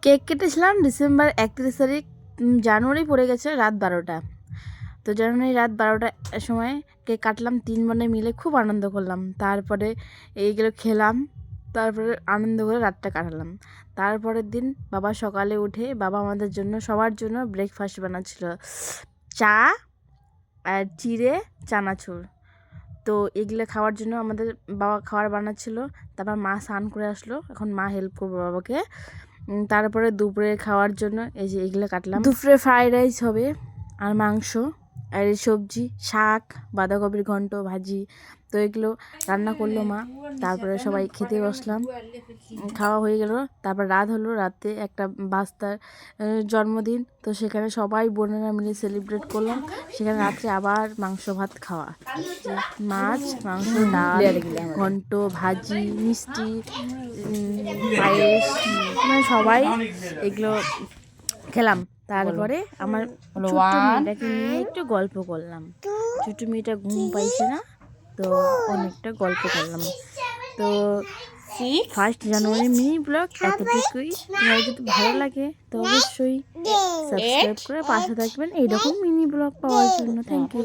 Cake কেটেছিলাম December 31 তারিখ। জানুয়ারি পড়ে গেছে রাত 12টা। তো জানুয়ারি রাত 12টার সময় কেক কাটলাম 3 বোনে মিলে, খুব আনন্দ করলাম। তারপরে এইগুলো খেলাম, তারপরে আনন্দ করে রাতটা কাটালাম। তারপরের দিন বাবা সকালে উঠে বাবা আমাদের জন্য সবার জন্য ব্রেকফাস্ট বানাচ্ছিল, চা আর চিড়ে চানাচুর। তো এগুলো খাওয়ার জন্য আমাদের বাবা খাবার বানাচ্ছিল। তারপর মা স্নান করে আসলো, এখন মা হেল্প করবো বাবাকে। তারপরে দুপুরে খাওয়ার জন্য এই যে এগুলো কাটলাম। দুপুরে ফ্রাইড রাইস হবে আর মাংস আর এই সবজি, শাক, বাঁধাকপির ঘন্ট, ভাজি। তো এগুলো রান্না করলো মা। তারপরে সবাই খেতে বসলাম, খাওয়া হয়ে গেল। তারপর রাত হলো, রাতে একটা বাস্তার জন্মদিন। তো সেখানে সবাই বোনেরা মিলে সেলিব্রেট করলাম। সেখানে রাত্রে আবার মাংস ভাত খাওয়া, মাছ, মাংস, ডাল, ঘন্ট, ভাজি, মিষ্টি, পায়েস, মানে সবাই এগুলো খেলাম। তারপরে আমার ছোট্ট মেয়েটাকে নিয়ে একটু গল্প করলাম। ছোট্ট মেয়েটা ঘুম পাইছে না, তো অনেকটা গল্প করলাম। তো 1 জানুয়ারি মিনি ব্লগ এতটুকুই। তোমার যদি ভালো লাগে তো অবশ্যই সাবস্ক্রাইব করে পাশে থাকবেন এইরকম মিনি ব্লগ পাওয়ার জন্য। Thank you.